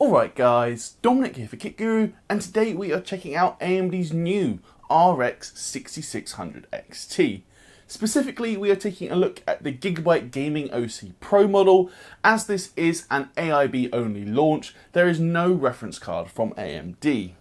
Alright guys, Dominic here for Kit Guru, and today we are checking out AMD's new RX 6600 XT. Specifically, we are taking a look at the Gigabyte Gaming OC Pro model. As this is an AIB only launch, there is no reference card from AMD.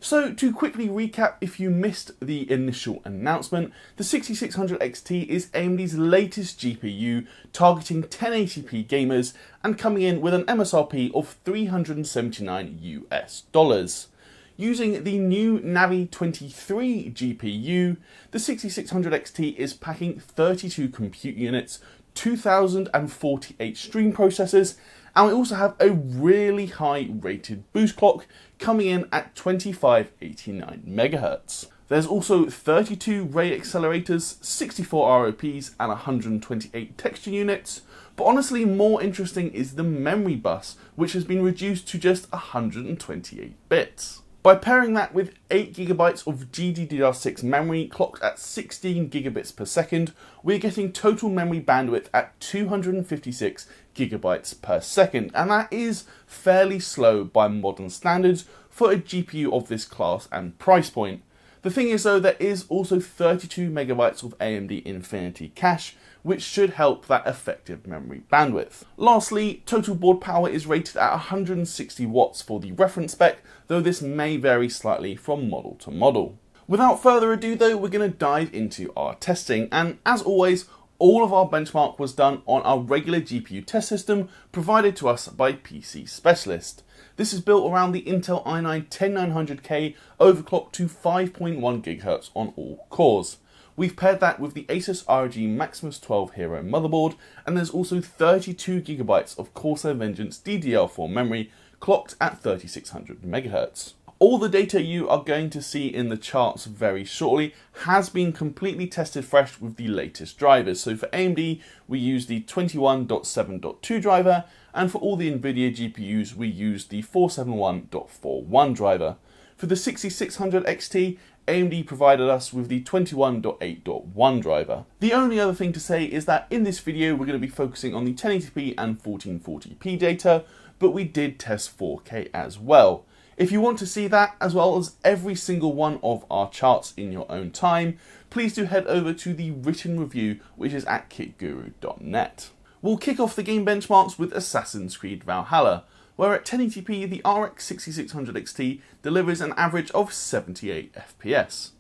So to quickly recap, if you missed the initial announcement, the 6600 XT is AMD's latest GPU targeting 1080p gamers and coming in with an MSRP of $379 US. Using the new Navi 23 GPU, the 6600 XT is packing 32 compute units, 2048 stream processors, and we also have a really high rated boost clock coming in at 2589 MHz. There's also 32 ray accelerators, 64 ROPs and 128 texture units, but honestly more interesting is the memory bus, which has been reduced to just 128 bits. By pairing that with 8GB of GDDR6 memory clocked at 16 gigabits per second, we're getting total memory bandwidth at 256 GB per second, and that is fairly slow by modern standards for a GPU of this class and price point. The thing is though, there is also 32 MB of AMD Infinity cache, which should help that effective memory bandwidth. Lastly, total board power is rated at 160 watts for the reference spec, though this may vary slightly from model to model. Without further ado though, we're going to dive into our testing, and as always, all of our benchmark was done on our regular GPU test system provided to us by PC Specialist. This is built around the Intel i9-10900K overclocked to 5.1 GHz on all cores. We've paired that with the Asus ROG Maximus 12 Hero motherboard, and there's also 32 GB of Corsair Vengeance DDR4 memory clocked at 3600 MHz. All the data you are going to see in the charts very shortly has been completely tested fresh with the latest drivers. So for AMD, we use the 21.7.2 driver, and for all the NVIDIA GPUs, we use the 471.41 driver. For the 6600 XT, AMD provided us with the 21.8.1 driver. The only other thing to say is that in this video we're going to be focusing on the 1080p and 1440p data, but we did test 4K as well. If you want to see that, as well as every single one of our charts in your own time, please do head over to the written review, which is at kitguru.net. We'll kick off the game benchmarks with Assassin's Creed Valhalla, where at 1080p the RX 6600 XT delivers an average of 78 FPS.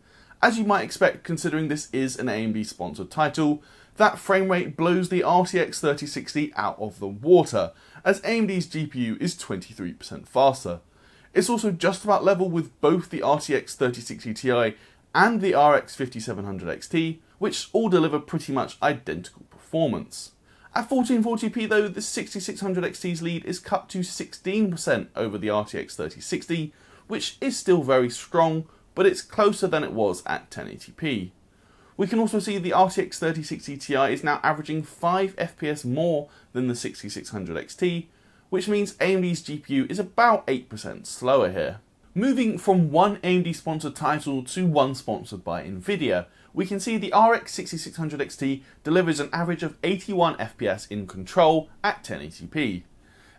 As you might expect, considering this is an AMD sponsored title, that frame rate blows the RTX 3060 out of the water, as AMD's GPU is 23% faster. It's also just about level with both the RTX 3060 Ti and the RX 5700 XT, which all deliver pretty much identical performance. At 1440p though, the 6600 XT's lead is cut to 16% over the RTX 3060, which is still very strong, but it's closer than it was at 1080p. We can also see the RTX 3060 Ti is now averaging 5 FPS more than the 6600 XT, which means AMD's GPU is about 8% slower here. Moving from one AMD sponsored title to one sponsored by NVIDIA, we can see the RX 6600 XT delivers an average of 81 FPS in Control at 1080p.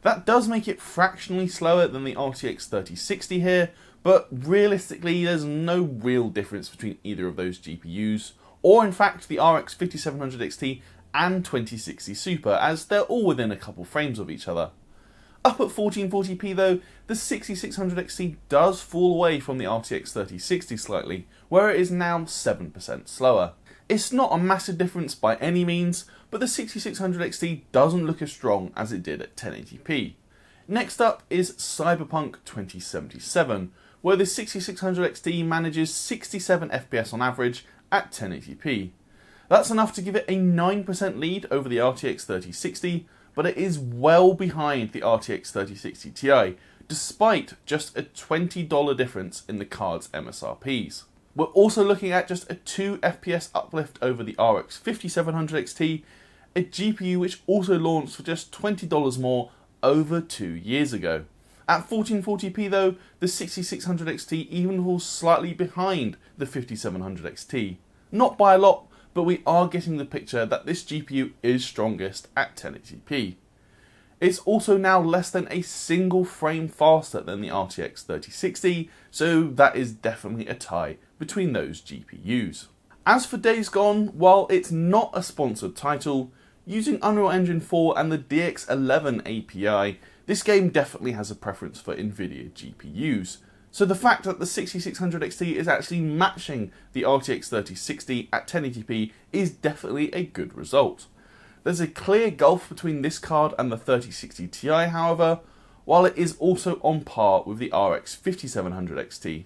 That does make it fractionally slower than the RTX 3060 here, but realistically there's no real difference between either of those GPUs, or in fact the RX 5700 XT and 2060 Super, as they're all within a couple frames of each other. Up at 1440p though, the 6600 XT does fall away from the RTX 3060 slightly, where it is now 7% slower. It's not a massive difference by any means, but the 6600 XT doesn't look as strong as it did at 1080p. Next up is Cyberpunk 2077, where the 6600 XT manages 67 FPS on average at 1080p. That's enough to give it a 9% lead over the RTX 3060, but it is well behind the RTX 3060 Ti, despite just a $20 difference in the card's MSRPs. We're also looking at just a 2 FPS uplift over the RX 5700 XT, a GPU which also launched for just $20 more over 2 years ago. At 1440p though, the 6600 XT even falls slightly behind the 5700 XT. Not by a lot, but we are getting the picture that this GPU is strongest at 1080p. It's also now less than a single frame faster than the RTX 3060, so that is definitely a tie between those GPUs. As for Days Gone, while it's not a sponsored title, using Unreal Engine 4 and the DX11 API, this game definitely has a preference for Nvidia GPUs. So the fact that the 6600 XT is actually matching the RTX 3060 at 1080p is definitely a good result. There's a clear gulf between this card and the 3060 Ti, however, while it is also on par with the RX 5700 XT.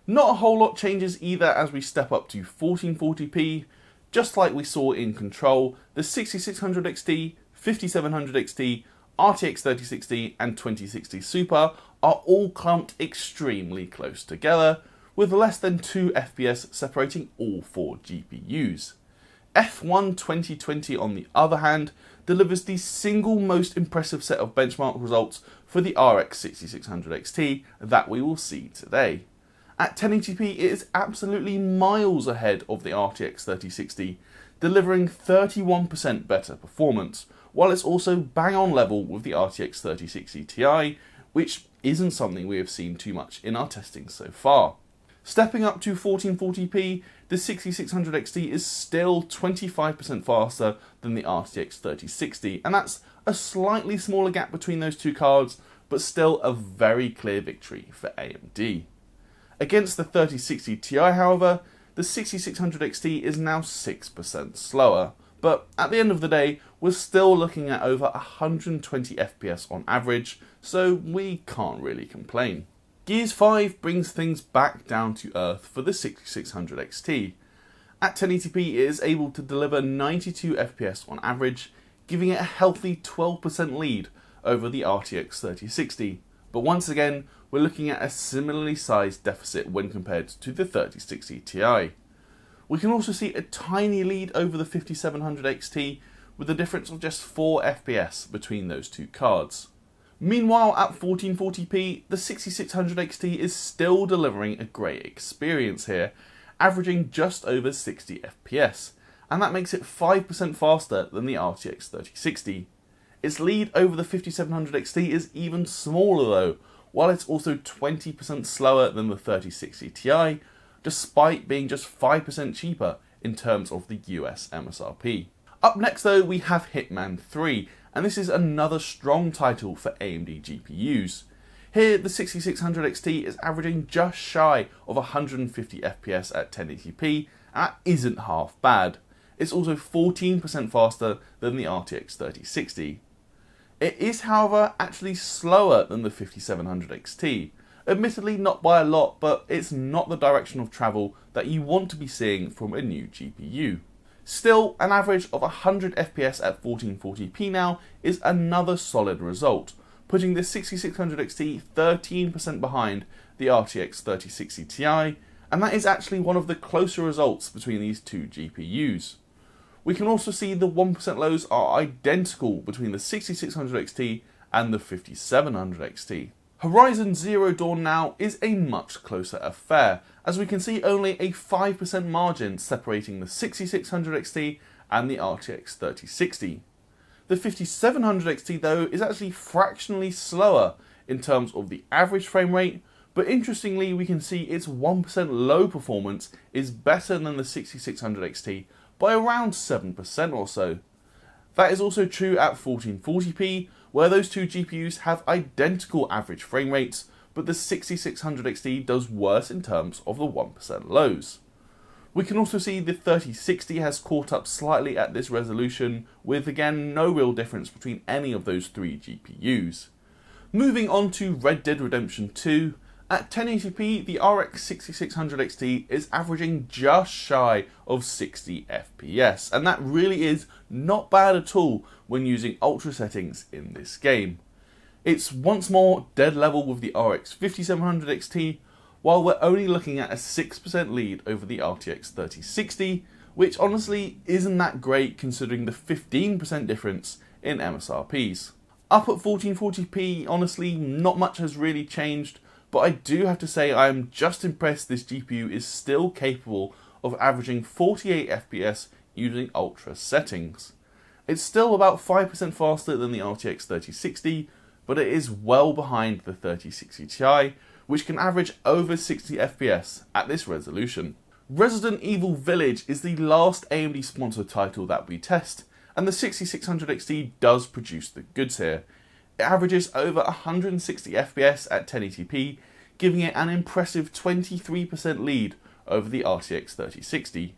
Not a whole lot changes either as we step up to 1440p. Just like we saw in Control, the 6600 XT, 5700 XT, RTX 3060 and 2060 Super are all clumped extremely close together, with less than 2 FPS separating all 4 GPUs. F1 2020 on the other hand delivers the single most impressive set of benchmark results for the RX 6600 XT that we will see today. At 1080p it is absolutely miles ahead of the RTX 3060, delivering 31% better performance, while it's also bang on level with the RTX 3060 Ti, which isn't something we have seen too much in our testing so far. Stepping up to 1440p, the 6600 XT is still 25% faster than the RTX 3060, and that's a slightly smaller gap between those two cards, but still a very clear victory for AMD. Against the 3060 Ti, however, the 6600 XT is now 6% slower, but at the end of the day, we're still looking at over 120 FPS on average, so we can't really complain. Gears 5 brings things back down to earth for the 6600 XT. At 1080p it is able to deliver 92 FPS on average, giving it a healthy 12% lead over the RTX 3060. But once again, we're looking at a similarly sized deficit when compared to the 3060 Ti. We can also see a tiny lead over the 5700 XT, with a difference of just 4 FPS between those two cards. Meanwhile, at 1440p, the 6600 XT is still delivering a great experience here, averaging just over 60 FPS, and that makes it 5% faster than the RTX 3060. Its lead over the 5700 XT is even smaller though, while it's also 20% slower than the 3060 Ti, despite being just 5% cheaper in terms of the US MSRP. Up next though, we have Hitman 3, and this is another strong title for AMD GPUs. Here, the 6600 XT is averaging just shy of 150 FPS at 1080p, and that isn't half bad. It's also 14% faster than the RTX 3060. It is, however, actually slower than the 5700 XT. Admittedly not by a lot, but it's not the direction of travel that you want to be seeing from a new GPU. Still, an average of 100 FPS at 1440p now is another solid result, putting the 6600 XT 13% behind the RTX 3060 Ti, and that is actually one of the closer results between these two GPUs. We can also see the 1% lows are identical between the 6600 XT and the 5700 XT. Horizon Zero Dawn now is a much closer affair, as we can see only a 5% margin separating the 6600 XT and the RTX 3060. The 5700 XT though is actually fractionally slower in terms of the average frame rate, but interestingly we can see its 1% low performance is better than the 6600 XT by around 7% or so. That is also true at 1440p, where those two GPUs have identical average frame rates, but the 6600 XT does worse in terms of the 1% lows. We can also see the 3060 has caught up slightly at this resolution, with again no real difference between any of those three GPUs. Moving on to Red Dead Redemption 2, at 1080p the RX 6600 XT is averaging just shy of 60 FPS, and that really is not bad at all when using ultra settings in this game. It's once more dead level with the RX 5700 XT, while we're only looking at a 6% lead over the RTX 3060, which honestly isn't that great considering the 15% difference in MSRPs. Up at 1440p, honestly, not much has really changed, but I do have to say I am just impressed this GPU is still capable of averaging 48 FPS using ultra settings. It's still about 5% faster than the RTX 3060, but it is well behind the 3060 Ti, which can average over 60 FPS at this resolution. Resident Evil Village is the last AMD sponsored title that we test, and the 6600 XT does produce the goods here. It averages over 160 FPS at 1080p, giving it an impressive 23% lead over the RTX 3060.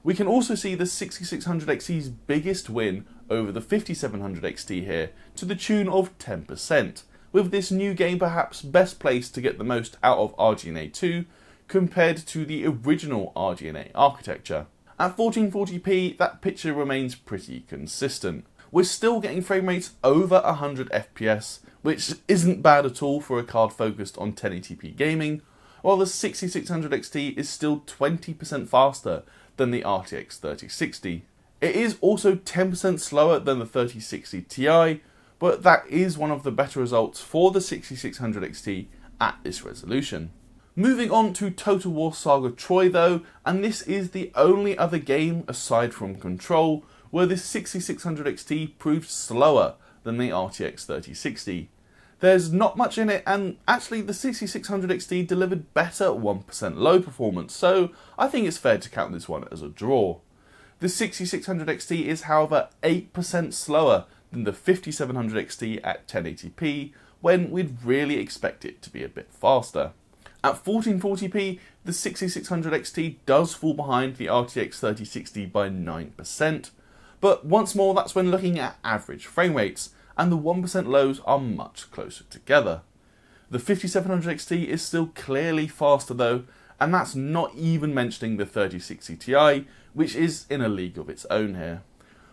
We can also see the 6600 XT's biggest win over the 5700 XT here, to the tune of 10%, with this new game perhaps best placed to get the most out of RDNA 2 compared to the original RDNA architecture. At 1440p, that picture remains pretty consistent. We're still getting frame rates over 100 FPS, which isn't bad at all for a card focused on 1080p gaming, while the 6600 XT is still 20% faster than the RTX 3060. It is also 10% slower than the 3060 Ti, but that is one of the better results for the 6600 XT at this resolution. Moving on to Total War Saga Troy though, and this is the only other game aside from Control where the 6600 XT proved slower than the RTX 3060. There's not much in it, and actually the 6600 XT delivered better 1% low performance, so I think it's fair to count this one as a draw. The 6600 XT is however 8% slower than the 5700 XT at 1080p, when we'd really expect it to be a bit faster. At 1440p, the 6600 XT does fall behind the RTX 3060 by 9%, but once more that's when looking at average frame rates, and the 1% lows are much closer together. The 5700 XT is still clearly faster though, and that's not even mentioning the 3060 Ti, which is in a league of its own here.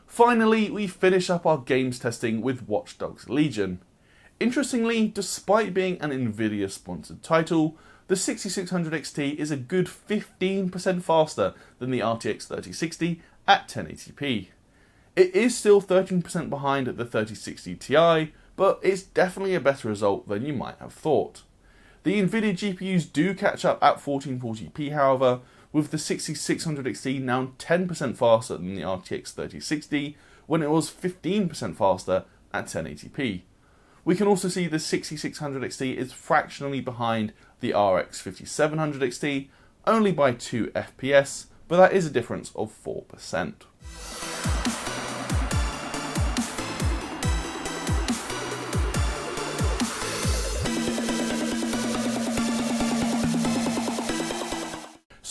Finally, we finish up our games testing with Watch Dogs Legion. Interestingly, despite being an Nvidia sponsored title, the 6600 XT is a good 15% faster than the RTX 3060 at 1080p. It is still 13% behind the 3060 Ti, but it's definitely a better result than you might have thought. The Nvidia GPUs do catch up at 1440p however, with the 6600 XT now 10% faster than the RTX 3060, when it was 15% faster at 1080p. We can also see the 6600 XT is fractionally behind the RX 5700 XT, only by 2 FPS, but that is a difference of 4%.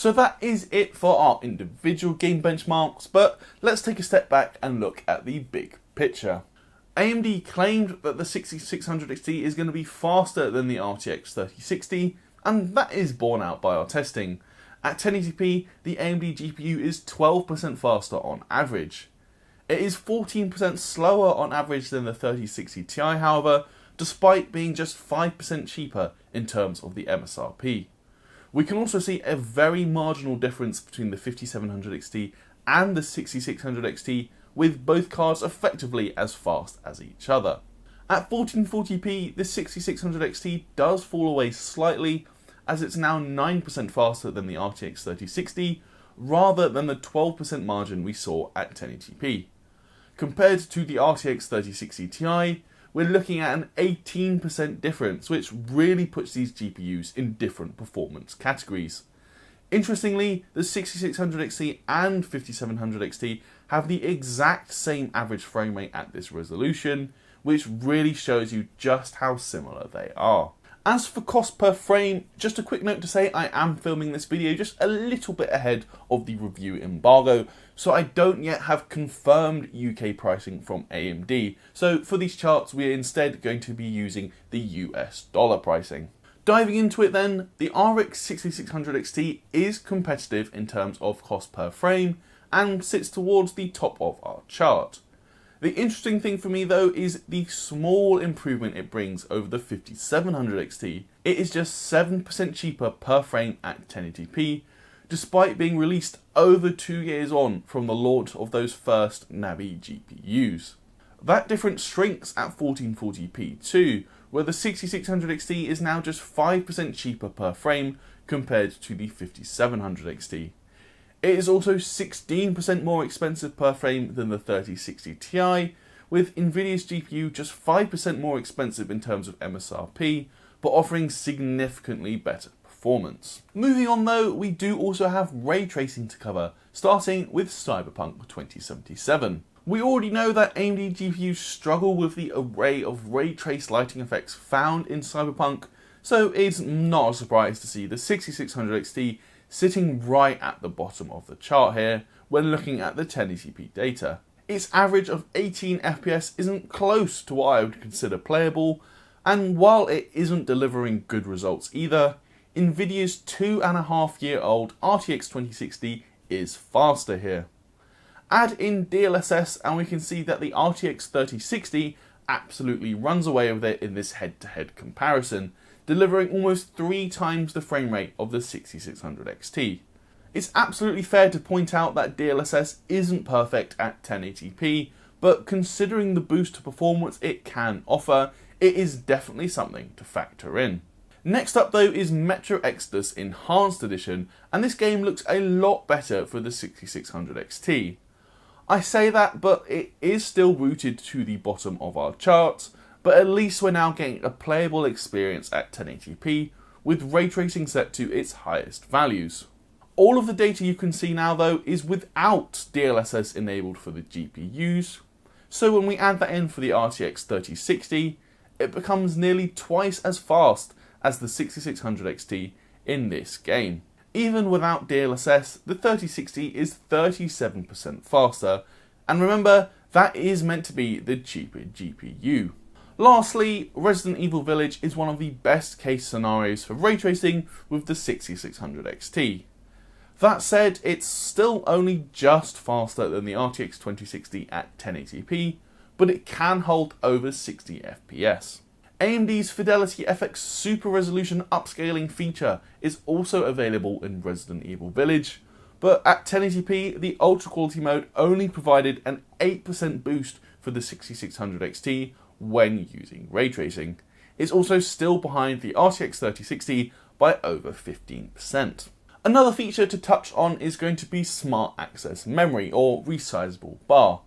So that is it for our individual game benchmarks, but let's take a step back and look at the big picture. AMD claimed that the 6600 XT is going to be faster than the RTX 3060, and that is borne out by our testing. At 1080p, the AMD GPU is 12% faster on average. It is 14% slower on average than the 3060 Ti however, despite being just 5% cheaper in terms of the MSRP. We can also see a very marginal difference between the 5700 XT and the 6600 XT, with both cards effectively as fast as each other. At 1440p, the 6600 XT does fall away slightly, as it's now 9% faster than the RTX 3060, rather than the 12% margin we saw at 1080p. Compared to the RTX 3060 Ti, we're looking at an 18% difference, which really puts these GPUs in different performance categories. Interestingly, the 6600 XT and 5700 XT have the exact same average frame rate at this resolution, which really shows you just how similar they are. As for cost per frame, just a quick note to say I am filming this video just a little bit ahead of the review embargo, so I don't yet have confirmed UK pricing from AMD, so for these charts we are instead going to be using the US dollar pricing. Diving into it then, the RX 6600 XT is competitive in terms of cost per frame and sits towards the top of our chart. The interesting thing for me though is the small improvement it brings over the 5700 XT. It is just 7% cheaper per frame at 1080p, despite being released over 2 years on from the launch of those first Navi GPUs. That difference shrinks at 1440p too, where the 6600 XT is now just 5% cheaper per frame compared to the 5700 XT. It is also 16% more expensive per frame than the 3060 Ti, with Nvidia's GPU just 5% more expensive in terms of MSRP, but offering significantly better performance. Moving on though, we do also have ray tracing to cover, starting with Cyberpunk 2077. We already know that AMD GPUs struggle with the array of ray trace lighting effects found in Cyberpunk, so it's not a surprise to see the 6600 XT sitting right at the bottom of the chart here when looking at the 1080p data. Its average of 18 FPS isn't close to what I would consider playable, and while it isn't delivering good results either, Nvidia's 2.5-year-old RTX 2060 is faster here. Add in DLSS and we can see that the RTX 3060 absolutely runs away with it in this head-to-head comparison, delivering almost 3 times the frame rate of the 6600 XT. It's absolutely fair to point out that DLSS isn't perfect at 1080p, but considering the boost to performance it can offer, it is definitely something to factor in. Next up though is Metro Exodus Enhanced Edition, and this game looks a lot better for the 6600 XT. I say that, but it is still rooted to the bottom of our charts, but at least we're now getting a playable experience at 1080p, with ray tracing set to its highest values. All of the data you can see now though is without DLSS enabled for the GPUs, so when we add that in for the RTX 3060, it becomes nearly twice as fast as the 6600 XT in this game. Even without DLSS, the 3060 is 37% faster, and remember, that is meant to be the cheaper GPU. Lastly, Resident Evil Village is one of the best case scenarios for ray tracing with the 6600 XT. That said, it's still only just faster than the RTX 2060 at 1080p, but it can hold over 60 FPS. AMD's Fidelity FX Super Resolution upscaling feature is also available in Resident Evil Village, but at 1080p, the Ultra Quality mode only provided an 8% boost for the 6600 XT when using ray tracing. It's also still behind the RTX 3060 by over 15%. Another feature to touch on is going to be Smart Access Memory, or resizable bar.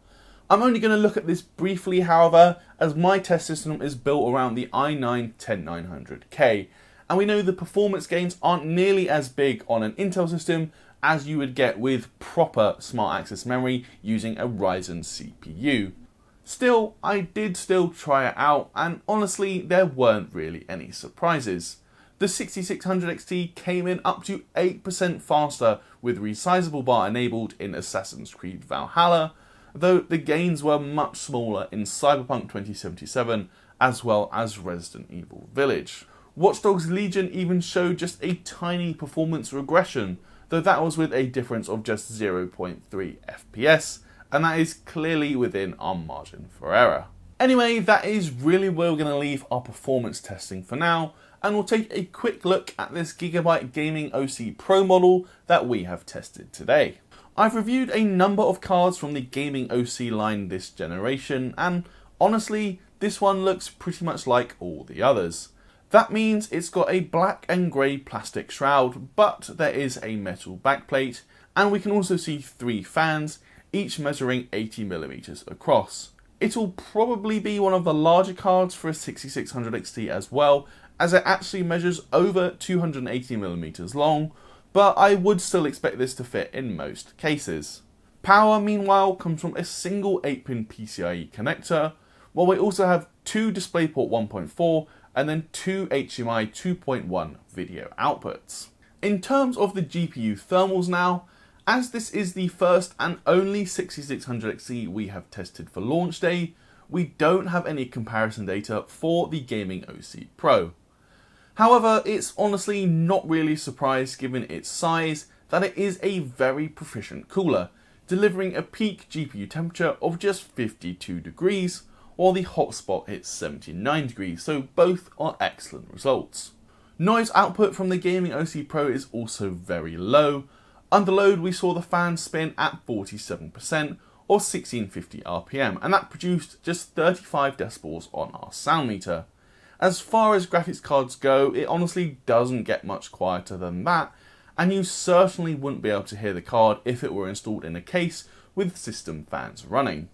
I'm only going to look at this briefly, however, as my test system is built around the i9-10900K, and we know the performance gains aren't nearly as big on an Intel system as you would get with proper Smart Access Memory using a Ryzen CPU. Still, I did try it out, and honestly, there weren't really any surprises. The 6600 XT came in up to 8% faster with resizable bar enabled in Assassin's Creed Valhalla, though the gains were much smaller in Cyberpunk 2077 as well as Resident Evil Village. Watch Dogs Legion even showed just a tiny performance regression, though that was with a difference of just 0.3 FPS, and that is clearly within our margin for error. Anyway, that is really where we're going to leave our performance testing for now, and we'll take a quick look at this Gigabyte Gaming OC Pro model that we have tested today. I've reviewed a number of cards from the Gaming OC line this generation, and honestly, this one looks pretty much like all the others. That means it's got a black and grey plastic shroud, but there is a metal backplate, and we can also see 3 fans, each measuring 80mm across. It'll probably be one of the larger cards for a 6600 XT as well, as it actually measures over 280mm long, but I would still expect this to fit in most cases. Power, meanwhile, comes from a single 8-pin PCIe connector, while we also have 2 DisplayPort 1.4 and then 2 HDMI 2.1 video outputs. In terms of the GPU thermals now, as this is the first and only 6600 XT we have tested for launch day, we don't have any comparison data for the Gaming OC Pro. However, it's honestly not really a surprise given its size that it is a very proficient cooler, delivering a peak GPU temperature of just 52 degrees, while the hotspot hits 79 degrees, so both are excellent results. Noise output from the Gaming OC Pro is also very low. Under load we saw the fan spin at 47% or 1650 RPM, and that produced just 35 decibels on our sound meter. As far as graphics cards go, it honestly doesn't get much quieter than that, and you certainly wouldn't be able to hear the card if it were installed in a case with system fans running.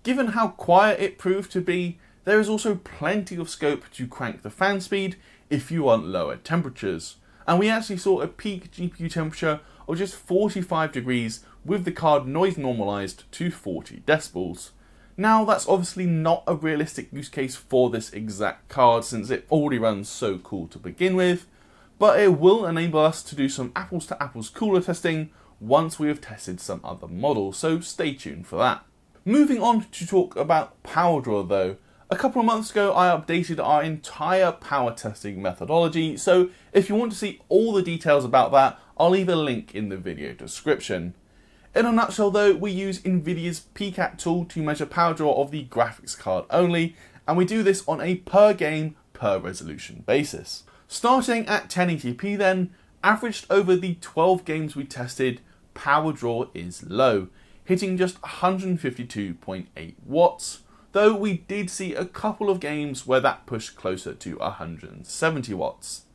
Given how quiet it proved to be, there is also plenty of scope to crank the fan speed if you want lower temperatures, and we actually saw a peak GPU temperature of just 45 degrees with the card noise normalized to 40 decibels. Now that's obviously not a realistic use case for this exact card since it already runs so cool to begin with, but it will enable us to do some apples to apples cooler testing once we have tested some other models, so stay tuned for that. Moving on to talk about power draw though, a couple of months ago I updated our entire power testing methodology, so if you want to see all the details about that, I'll leave a link in the video description. In a nutshell though, we use Nvidia's PCAP tool to measure power draw of the graphics card only, and we do this on a per game, per resolution basis. Starting at 1080p then, averaged over the 12 games we tested, power draw is low, hitting just 152.8 watts, though we did see a couple of games where that pushed closer to 170 watts.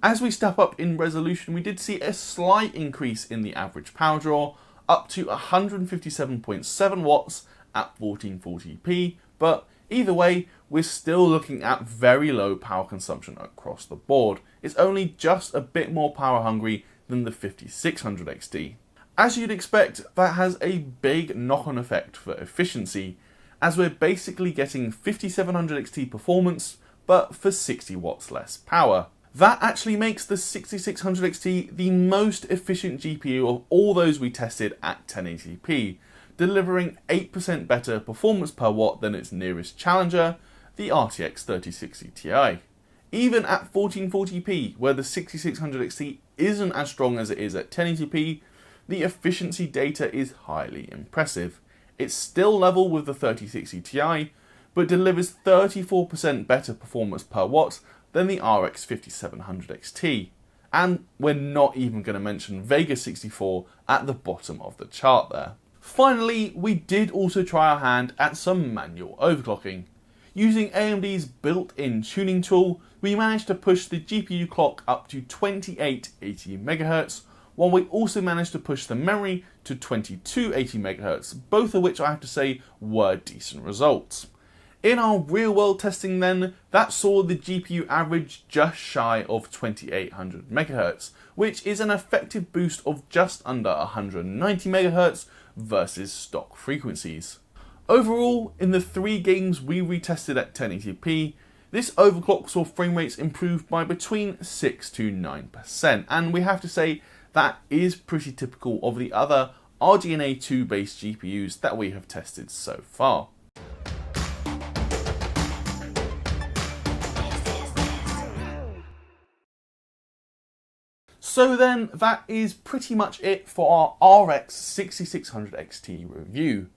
As we step up in resolution, we did see a slight increase in the average power draw, up to 157.7 watts at 1440p, but either way, we're still looking at very low power consumption across the board. It's only just a bit more power hungry than the 5600 XT. As you'd expect, that has a big knock-on effect for efficiency, as we're basically getting 5700 XT performance, but for 60 watts less power. That actually makes the 6600 XT the most efficient GPU of all those we tested at 1080p, delivering 8% better performance per watt than its nearest challenger, the RTX 3060 Ti. Even at 1440p, where the 6600 XT isn't as strong as it is at 1080p, the efficiency data is highly impressive. It's still level with the 3060 Ti, but delivers 34% better performance per watt than the RX 5700 XT. And we're not even going to mention Vega 64 at the bottom of the chart there. Finally, we did also try our hand at some manual overclocking. Using AMD's built-in tuning tool, we managed to push the GPU clock up to 2880 MHz, while we also managed to push the memory to 2280 MHz, both of which I have to say were decent results. In our real-world testing then, that saw the GPU average just shy of 2800 MHz, which is an effective boost of just under 190 MHz versus stock frequencies. Overall, in the 3 games we retested at 1080p, this overclock saw frame rates improve by between 6 to 9%, and we have to say that is pretty typical of the other RDNA 2 based GPUs that we have tested so far. So then, that is pretty much it for our RX 6600 XT review.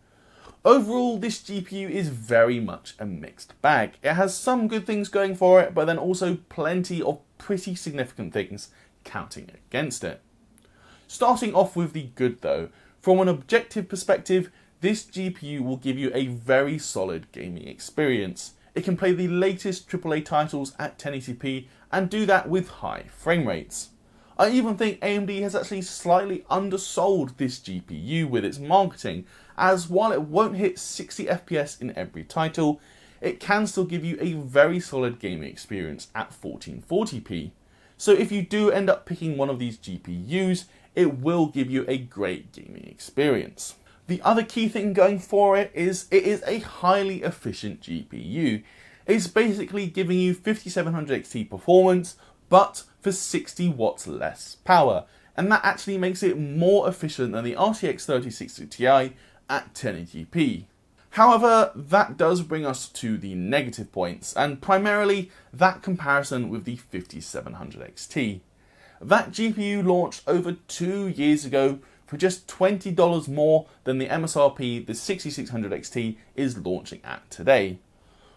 Overall, this GPU is very much a mixed bag. It has some good things going for it, but then also plenty of pretty significant things counting against it. Starting off with the good though, from an objective perspective, this GPU will give you a very solid gaming experience. It can play the latest AAA titles at 1080p and do that with high frame rates. I even think AMD has actually slightly undersold this GPU with its marketing, as while it won't hit 60 FPS in every title, it can still give you a very solid gaming experience at 1440p. So if you do end up picking one of these GPUs, it will give you a great gaming experience. The other key thing going for it is a highly efficient GPU. It's basically giving you 5700 XT performance, but for 60 watts less power, and that actually makes it more efficient than the RTX 3060 Ti at 1080p. However, that does bring us to the negative points, and primarily that comparison with the 5700 XT. That GPU launched over 2 years ago for just $20 more than the MSRP the 6600 XT is launching at today.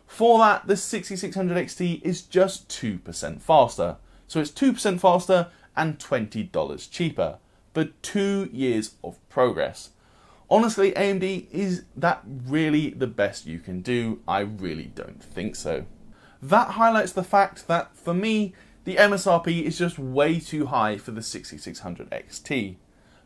For that, the 6600 XT is just 2% faster. So it's 2% faster and $20 cheaper, but 2 years of progress. Honestly, AMD, is that really the best you can do? I really don't think so. That highlights the fact that, for me, the MSRP is just way too high for the 6600 XT.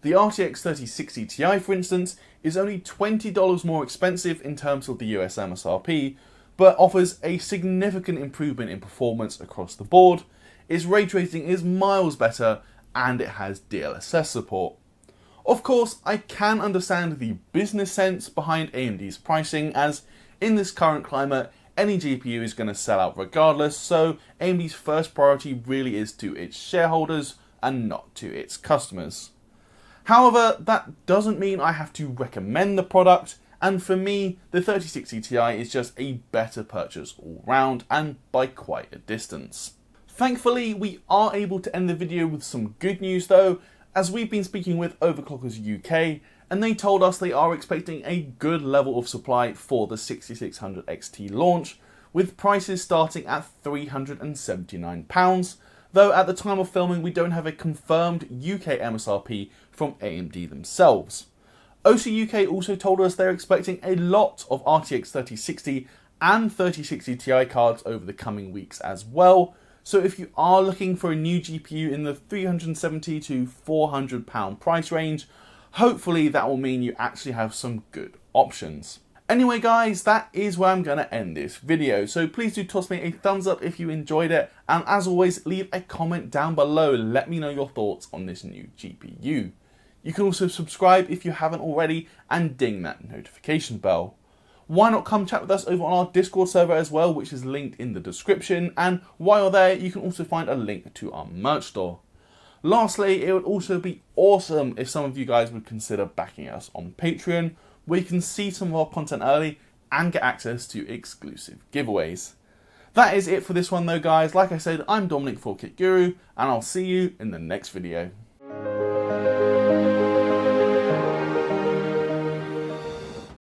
The RTX 3060 Ti, for instance, is only $20 more expensive in terms of the US MSRP, but offers a significant improvement in performance across the board. Its ray tracing is miles better, and it has DLSS support. Of course, I can understand the business sense behind AMD's pricing, as in this current climate, any GPU is going to sell out regardless, so AMD's first priority really is to its shareholders and not to its customers. However, that doesn't mean I have to recommend the product, and for me, the 3060 Ti is just a better purchase all round, and by quite a distance. Thankfully, we are able to end the video with some good news though, as we've been speaking with Overclockers UK, and they told us they are expecting a good level of supply for the 6600 XT launch, with prices starting at £379, though at the time of filming we don't have a confirmed UK MSRP from AMD themselves. OC UK also told us they're expecting a lot of RTX 3060 and 3060 Ti cards over the coming weeks as well, so if you are looking for a new GPU in the £370 to £400 price range, hopefully that will mean you actually have some good options. Anyway guys, that is where I'm going to end this video, so please do toss me a thumbs up if you enjoyed it, and as always, leave a comment down below, let me know your thoughts on this new GPU. You can also subscribe if you haven't already, and ding that notification bell. Why not come chat with us over on our Discord server as well, which is linked in the description, and while you're there, you can also find a link to our merch store. Lastly, it would also be awesome if some of you guys would consider backing us on Patreon, where you can see some of our content early and get access to exclusive giveaways. That is it for this one though guys, like I said, I'm Dominic for Kit Guru, and I'll see you in the next video.